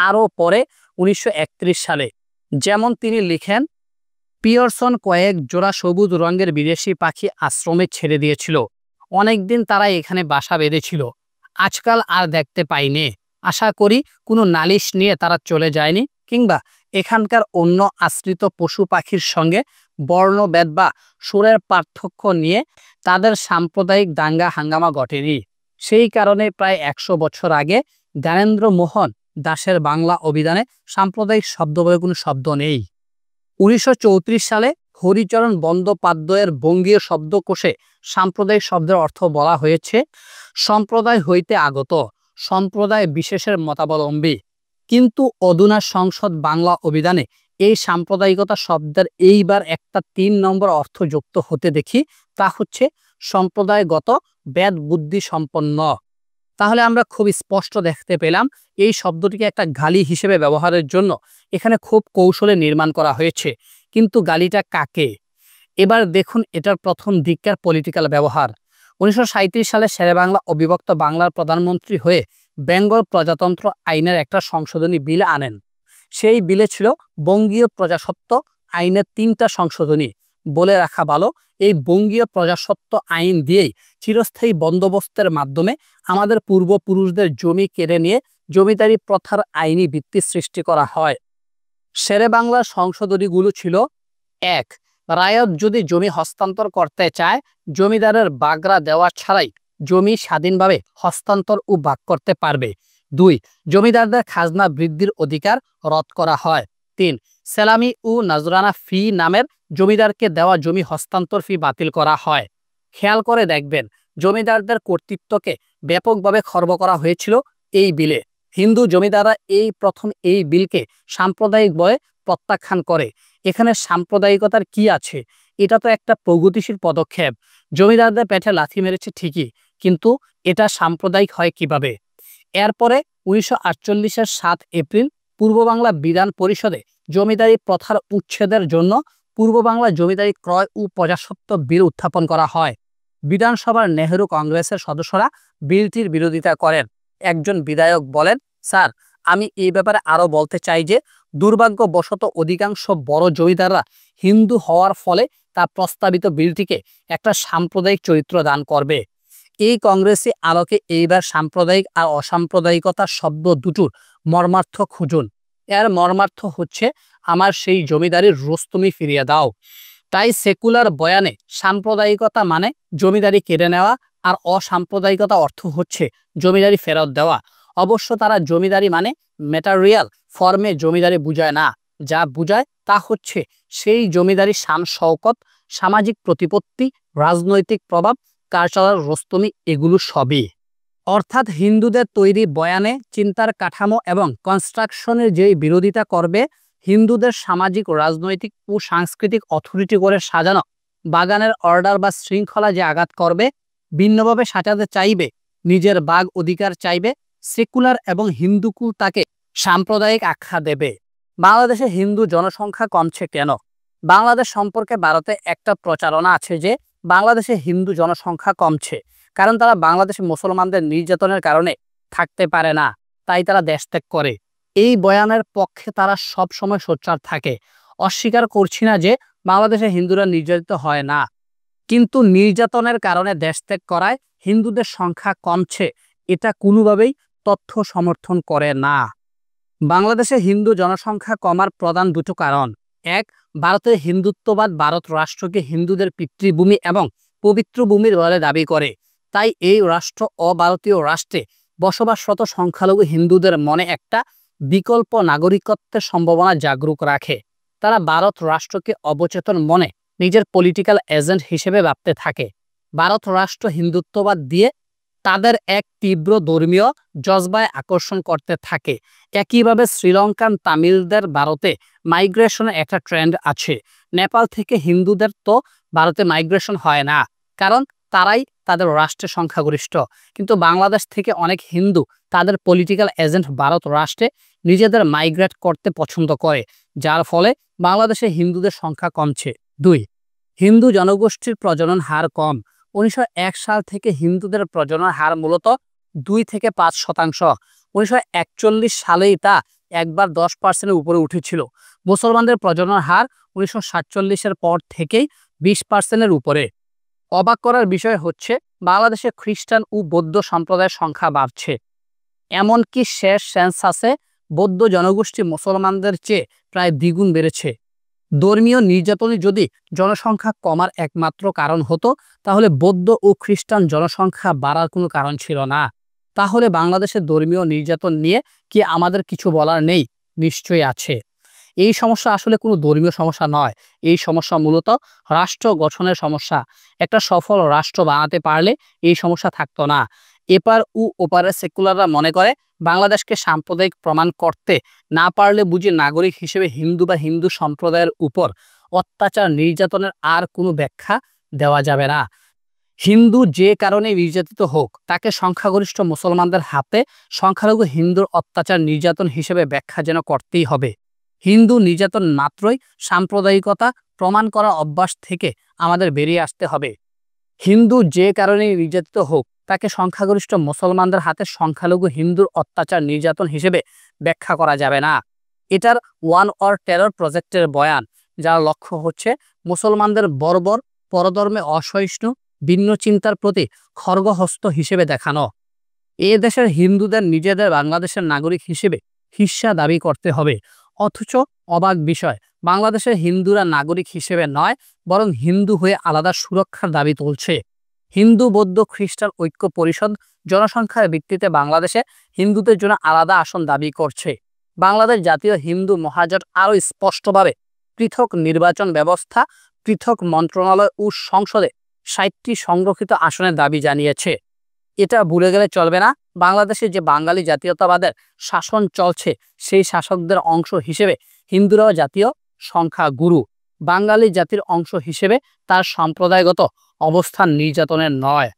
আরও পরে 1931 সালে। যেমন তিনি লিখেন, পিয়ারসন কয়েক জোড়া সবুজ রঙের বিদেশি পাখি আশ্রমে ছেড়ে দিয়েছিল। অনেকদিন তারা এখানে বাসা বেঁধেছিল, আজকাল আর দেখতে পাইনি। আশা করি কোনো নালিশ নিয়ে তারা চলে যায়নি, কিংবা এখানকার অন্য আশ্রিত পশু পাখির সঙ্গে বর্ণভেদ বা সুরের পার্থক্য নিয়ে তাদের সাম্প্রদায়িক দাঙ্গা হাঙ্গামা ঘটেনি। সেই কারণে প্রায় 100 বছর আগে জ্ঞানেন্দ্র মোহন দাশের বাংলা অভিধানে সাম্প্রদায়িক শব্দ বলে কোনো শব্দ নেই। 1934 সালে হরিচরণ বন্দ্যোপাধ্যায়ের বঙ্গীয় শব্দকোষে সাম্প্রদায়িক শব্দের অর্থ বলা হয়েছে সম্প্রদায় হইতে আগত, সম্প্রদায় বিশেষের মতাবলম্বী। কিন্তু অধুনা সংসদ বাংলা অভিধানে এই সাম্প্রদায়িকতা শব্দের এইবার একটা 3 নম্বর অর্থ যুক্ত হতে দেখি, তা হচ্ছে সম্প্রদায়গত বেদ বুদ্ধি সম্পন্ন। তাহলে আমরা খুব স্পষ্ট দেখতে পেলাম এই শব্দটিকে একটা গালি হিসেবে ব্যবহারের জন্য এখানে খুব কৌশলে নির্মাণ করা হয়েছে। কিন্তু গালিটা কাকে? এবার দেখুন এটার প্রথম দিককার পলিটিক্যাল ব্যবহার। 1937 সালে শেরেবাংলা অবিভক্ত বাংলার প্রধানমন্ত্রী হয়ে বেঙ্গল প্রজাতন্ত্র আইনের একটা সংশোধনী বিল আনেন। সেই বিলে ছিল বঙ্গীয় প্রজাস্বত্ব আইনের 3টা সংশোধনী। বলে রাখা ভালো, এই বঙ্গীয় প্রজাস্বত্ব আইন দিয়েই চিরস্থায়ী বন্দোবস্তের মাধ্যমে আমাদের পূর্বপুরুষদের জমি কেড়ে নিয়ে জমিদারি প্রথার আইনি ভিত্তি সৃষ্টি করা হয়। শেরেবাংলার সংশোধনীগুলো ছিল: 1. রায়ত যদি জমি হস্তান্তর করতে চায়, জমিদারের বাগড়া দেওয়া ছাড়াই জমি স্বাধীনভাবে হস্তান্তর ও ভাগ করতে পারবে। 2. জমিদারদের খাজনা বৃদ্ধির অধিকার রদ করা হয়। 3. সেলামি ও নাজরানা ফি নামের জমিদারকে দেওয়া জমি হস্তান্তর ফি বাতিল করা হয়। খেয়াল করে দেখবেন, জমিদারদের কর্তৃত্বকে ব্যাপকভাবে খর্ব করা হয়েছিল এই বিলে। হিন্দু জমিদাররা এই প্রথম এই বিলকে সাম্প্রদায়িক বলে প্রত্যাখ্যান করে। এখানে সাম্প্রদায়িকতার কি আছে? এটা তো একটা প্রগতিশীল পদক্ষেপ। জমিদারদের পেটে লাথি মেরেছে ঠিকই, কিন্তু এটা সাম্প্রদায়িক হয় কিভাবে? এরপরে 1948-এর 7 এপ্রিল পূর্ব বাংলা বিধান পরিষদে জমিদারি প্রথার উচ্ছেদের জন্য পূর্ব বাংলা জমিদারি ক্রয় ও প্রজাস্বত্ব বিল উত্থাপন করা হয়। বিধানসভার নেহেরু কংগ্রেসের সদস্যরা বিলটির বিরোধিতা করেন। একজন বিধায়ক বলেন, স্যার, আমি এই ব্যাপারে আরো বলতে চাই যে দুর্ভাগ্যবশত অধিকাংশ বড় জমিদাররা হিন্দু হওয়ার ফলে তার প্রস্তাবিত বিলটিকে একটা সাম্প্রদায়িক চরিত্র দান করবে। এই কংগ্রেসী আলোকে এইবার সাম্প্রদায়িক আর অসাম্প্রদায়িকতা শব্দ দুটোর মর্মার্থ খুঁজুন। এর মর্মার্থ হচ্ছে, আমার সেই জমিদারির রোজ তুমি ফিরিয়ে দাও। তাই সেকুলার বয়ানে সাম্প্রদায়িকতা মানে জমিদারি কেড়ে নেওয়া, আর অসাম্প্রদায়িকতা অর্থ হচ্ছে জমিদারি ফেরত দেওয়া। অবশ্য তারা জমিদারি মানে ম্যাটেরিয়াল ফর্মে জমিদারি বুঝায় না। যা বুঝায় তা হচ্ছে সেই জমিদারি শান শওকত, সামাজিক প্রতিপত্তি, রাজনৈতিক প্রভাব, কালচারাল রস্তমি, এগুলো সবই। অর্থাৎ হিন্দুদের তৈরি বয়ানে চিন্তার কাঠামো এবং কনস্ট্রাকশনের যেই বিরোধিতা করবে, হিন্দুদের সামাজিক, রাজনৈতিক ও সাংস্কৃতিক অথরিটি করে সাজানো বাগানের অর্ডার বা শৃঙ্খলা যে আঘাত করবে, ভিন্নভাবে সাজাতে চাইবে, নিজের বাগ অধিকার চাইবে, সেকুলার এবং হিন্দুকুল তাকে সাম্প্রদায়িক আখ্যা দেবে। বাংলাদেশে হিন্দু জনসংখ্যা কমছে কেন? বাংলাদেশ সম্পর্কে ভারতে একটা প্রচারণা আছে যে বাংলাদেশে হিন্দু জনসংখ্যা কমছে কারণ তারা বাংলাদেশে মুসলমানদের নির্যাতনের কারণে থাকতে পারে না, তাই তারা দেশ ত্যাগ করে। এই বয়ানের পক্ষে তারা সব সময় সোচ্চার থাকে। অস্বীকার করছি না যে বাংলাদেশে হিন্দুরা নির্যাতিত হয় না, কিন্তু নির্যাতনের কারণে দেশ ত্যাগ করায় হিন্দুদের সংখ্যা কমছে, এটা কোনোভাবেই তথ্য সমর্থন করে না। বাংলাদেশে হিন্দু জনসংখ্যা কমার প্রধান দুটো কারণ: 1. ভারতের হিন্দুত্ববাদ ভারত রাষ্ট্রকে হিন্দুদের পিতৃভূমি এবং পবিত্র ভূমির বলে দাবি করে, তাই এই রাষ্ট্র অভারতীয় রাষ্ট্রে বসবাসরত সংখ্যালঘু হিন্দুদের মনে একটা বিকল্প নাগরিকত্বের সম্ভাবনা জাগরুক রাখে। তারা ভারত রাষ্ট্রকে অবচেতন মনে নিজের পলিটিক্যাল এজেন্ট হিসেবে ভাবতে থাকে। ভারত রাষ্ট্র হিন্দুত্ববাদ দিয়ে তাদের এক তীব্র ধর্মীয় জজবায় আকর্ষণ করতে থাকে। একইভাবে শ্রীলঙ্কান তামিলদের ভারতে মাইগ্রেশনের একটা ট্রেন্ড আছে। নেপাল থেকে হিন্দুদের তো ভারতে মাইগ্রেশন হয় না, কারণ তারাই তাদের রাষ্ট্রের সংখ্যাগরিষ্ঠ। কিন্তু বাংলাদেশ থেকে অনেক হিন্দু তাদের পলিটিক্যাল এজেন্ট ভারত রাষ্ট্রে নিজেদের মাইগ্রেট করতে পছন্দ করে, যার ফলে বাংলাদেশে হিন্দুদের সংখ্যা কমছে। 2. হিন্দু জনগোষ্ঠীর প্রজনন হার কম। 1901 সাল থেকে হিন্দুদের প্রজনন হার মূলত 2 থেকে 5%। 1941 সালেই তা একবার 10%-এর উপরে উঠেছিল। মুসলমানদের প্রজনন হার 1947-এর পর থেকেই 20%-এর উপরে। অবাক করার বিষয় হচ্ছে বাংলাদেশে খ্রিস্টান ও বৌদ্ধ সম্প্রদায়ের সংখ্যা বাড়ছে। এমনকি শেষ সেন্সাসে বৌদ্ধ জনগোষ্ঠী মুসলমানদের চেয়ে প্রায় দ্বিগুণ বেড়েছে। ধর্মীয় নির্যাতনে যদি জনসংখ্যা কমার একমাত্র কারণ হতো, তাহলে বৌদ্ধ ও খ্রিস্টান জনসংখ্যা বাড়ার কোনো কারণ ছিল না। তাহলে বাংলাদেশের ধর্মীয় নির্যাতন নিয়ে কি আমাদের কিছু বলার নেই? নিশ্চয়ই আছে। এই সমস্যা আসলে কোনো ধর্মীয় সমস্যা নয়, এই সমস্যা মূলত রাষ্ট্র গঠনের সমস্যা। একটা সফল রাষ্ট্র বানাতে পারলে এই সমস্যা থাকতো না। এপার ও ওপারের সেকুলাররা মনে করে বাংলাদেশকে সাম্প্রদায়িক প্রমাণ করতে না পারলে বুঝি নাগরিক হিসেবে হিন্দু বা হিন্দু সম্প্রদায়ের উপর অত্যাচার নির্যাতনের আর কোনো ব্যাখ্যা দেওয়া যাবে না। হিন্দু যে কারণে নির্যাতিত হোক, তাকে সংখ্যাগরিষ্ঠ মুসলমানদের হাতে সংখ্যালঘু হিন্দুর অত্যাচার নির্যাতন হিসেবে ব্যাখ্যা যেন করতেই হবে। হিন্দু নির্যাতন মাত্রই সাম্প্রদায়িকতা প্রমাণ করার অভ্যাস থেকে আমাদের বেরিয়ে আসতে হবে। হিন্দু যে কারণে নির্যাতিত হোক, তাকে সংখ্যাগরিষ্ঠ মুসলমানদের হাতে সংখ্যালঘু হিন্দুর অত্যাচার নির্যাতন হিসেবে ব্যাখ্যা করা যাবে না। এটার ওয়ান অর টেরর প্রজেক্টের বয়ান, যার লক্ষ্য হচ্ছে মুসলমানদের বর্বর, পরধর্মে অসহিষ্ণু, ভিন্ন চিন্তার প্রতি খড়গহস্ত হিসেবে দেখানো। এ দেশের হিন্দুদের নিজেদের বাংলাদেশের নাগরিক হিসেবে হিস্সা দাবি করতে হবে। অথচ অবাক বিষয়, বাংলাদেশের হিন্দুরা নাগরিক হিসেবে নয়, বরং হিন্দু হয়ে আলাদা সুরক্ষার দাবি তুলছে। হিন্দু বৌদ্ধ খ্রিস্টান ঐক্য পরিষদ জনসংখ্যার ভিত্তিতে বাংলাদেশে হিন্দুদের জন্য আলাদা আসন দাবি করছে। বাংলাদেশ জাতীয় হিন্দু মহাজোট আরও স্পষ্টভাবে পৃথক নির্বাচন ব্যবস্থা, পৃথক মন্ত্রণালয় ও সংসদে 60টি সংরক্ষিত আসনের দাবি জানিয়েছে। এটা ভুলে গেলে চলবে না, বাংলাদেশে যে বাঙালি জাতীয়তাবাদের শাসন চলছে, সেই শাসকদের অংশ হিসেবে হিন্দুরাও জাতীয় সংখ্যাগুরু। বাঙালি জাতির অংশ হিসেবে তার সম্প্রদায়গত অবস্থান নির্যাতনের নয়।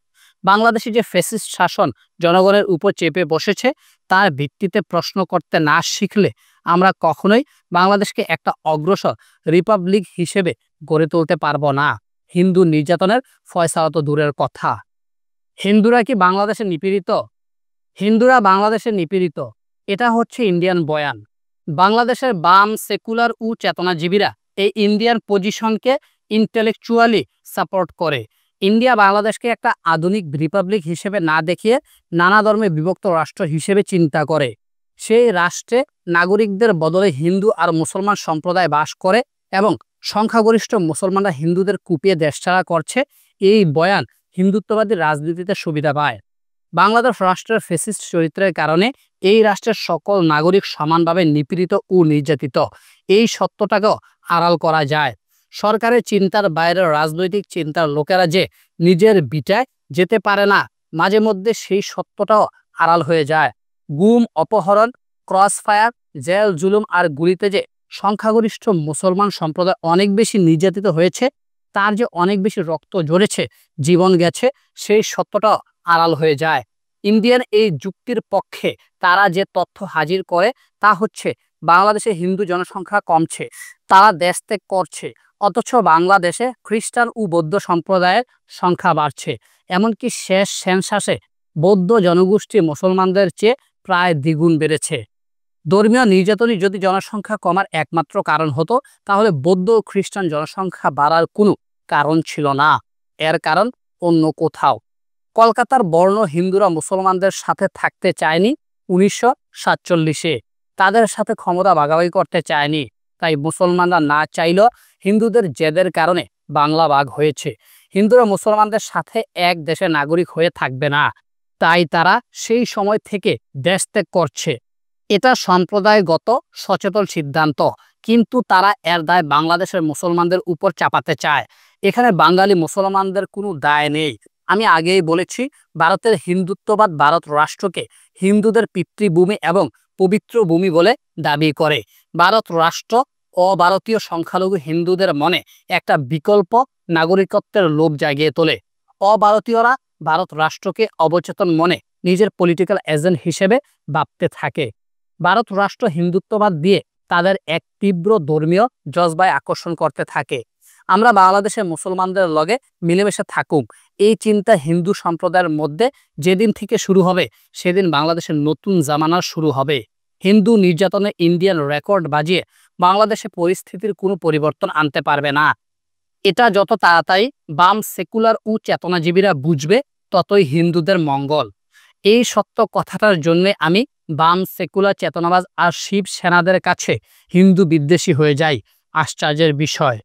বাংলাদেশে যে ফ্যাসিস্ট শাসন জনগণের উপর চেপে বসেছে, তার ভিত্তিতে প্রশ্ন করতে না শিখলে আমরা কখনোই বাংলাদেশকে একটা অগ্রসর রিপাবলিক হিসেবে গড়ে তুলতে পারবো না। হিন্দু নির্যাতনের ফয়সালা তো দূরের কথা। হিন্দুরা কি বাংলাদেশে নিপীড়িত? হিন্দুরা বাংলাদেশে নিপীড়িত, এটা হচ্ছে ইন্ডিয়ান বয়ান। বাংলাদেশের বাম, সেকুলার ও চেতনাজীবীরা এই ইন্ডিয়ান পজিশনকে ইন্টেলেকচুয়ালি সাপোর্ট করে। ইন্ডিয়া বাংলাদেশকে একটা আধুনিক রিপাবলিক হিসেবে না দেখিয়ে নানা ধর্মে বিভক্ত রাষ্ট্র হিসেবে চিন্তা করে। সেই রাষ্ট্রে নাগরিকদের বদলে হিন্দু আর মুসলমান সম্প্রদায় বাস করে এবং সংখ্যাগরিষ্ঠ মুসলমানরা হিন্দুদের কুপিয়ে দেশছাড়া করছে। এই বয়ান হিন্দুত্ববাদী রাজনীতিতে সুবিধা পায়। বাংলাদেশ রাষ্ট্রের ফ্যাসিস্ট চরিত্রের কারণে এই রাষ্ট্রের সকল নাগরিক সমানভাবে নিপীড়িত ও নির্যাতিত। এই সত্যটাকেও আড়াল করা যায়। সরকারের চিন্তার বাইরের রাজনৈতিক চিন্তার লোকেরা যে নিজের বিটায় যেতে পারে না, মাঝে মধ্যে সেই সত্যটাও আড়াল হয়ে যায়। গুম, অপহরণ, ক্রসফায়ার, জেল, জুলুম আর গুলিতে যে সংখ্যাগরিষ্ঠ মুসলমান সম্প্রদায় অনেক বেশি নির্যাতিত হয়েছে, তার যে অনেক বেশি রক্ত ঝরেছে, জীবন গেছে, সেই সত্যটাও আড়াল হয়ে যায়। ইন্ডিয়ান এই যুক্তির পক্ষে তারা যে তথ্য হাজির করে তা হচ্ছে বাংলাদেশে হিন্দু জনসংখ্যা কমছে, তারা দেশ ত্যাগ করছে, অথচ বাংলাদেশে খ্রিস্টান ও বৌদ্ধ সম্প্রদায়ের সংখ্যা বাড়ছে। এমনকি শেষ সেন্সাসে বৌদ্ধ জনগোষ্ঠী মুসলমানদের চেয়ে প্রায় দ্বিগুণ বেড়েছে। ধর্মীয় নির্যাতনই যদি জনসংখ্যা কমার একমাত্র কারণ হতো, তাহলে বৌদ্ধ ও খ্রিস্টান জনসংখ্যা বাড়ার কোনো কারণ ছিল না। এর কারণ অন্য কোথাও। কলকাতার বর্ণ হিন্দুরা মুসলমানদের সাথে থাকতে চায়নি 1947-এ, তাদের সাথে ক্ষমতা ভাগাভাগি করতে চায়নি। তাই মুসলমানরা না চাইলেও হিন্দুদের জেদের কারণে বাংলা ভাগ হয়েছে। হিন্দুরা মুসলমানদের সাথে এক দেশের নাগরিক হয়ে থাকবে না, তাই তারা সেই সময় থেকে দেশ ত্যাগ করছে। এটা সম্প্রদায়গত সচেতন সিদ্ধান্ত, কিন্তু তারা এর দায় বাংলাদেশের মুসলমানদের উপর চাপাতে চায়। এখানে বাঙালি মুসলমানদের কোনো দায় নেই। আমি আগেই বলেছি, ভারতের হিন্দুত্ববাদ ভারত রাষ্ট্রকে হিন্দুদের পিতৃভূমি এবং পবিত্র ভূমি বলে দাবি করে। ভারত রাষ্ট্র অভারতীয় সংখ্যালঘু হিন্দুদের মনে একটা বিকল্প নাগরিকত্বের লোভ জাগিয়ে তোলে। অভারতীয়রা ভারত রাষ্ট্রকে অবচেতন মনে নিজের পলিটিক্যাল এজেন্ট হিসেবে ভাবতে থাকে। ভারত রাষ্ট্র হিন্দুত্ববাদ দিয়ে তাদের এক তীব্র ধর্মীয় জজবায় আকর্ষণ করতে থাকে। আমরা বাংলাদেশের মুসলমানদের লগে মিলেমিশে থাকুক, এই চিন্তা হিন্দু সম্প্রদায়ের মধ্যে যেদিন থেকে শুরু হবে সেদিন বাংলাদেশের নতুন জামানার শুরু হবে। হিন্দু নির্যাতনে ইন্ডিয়ান রেকর্ড বাজিয়ে বাংলাদেশে পরিস্থিতির কোনো পরিবর্তন আনতে পারবে না। এটা যত তাড়াতাড়ি বাম সেকুলার ও চেতনাজীবীরা বুঝবে ততই হিন্দুদের মঙ্গল। এই সত্য কথাটার জন্য আমি বাম সেকুলার চেতনাবাজ আর শিব সেনাদের কাছে হিন্দু বিদ্বেষী হয়ে যাই। আশ্চর্যের বিষয়।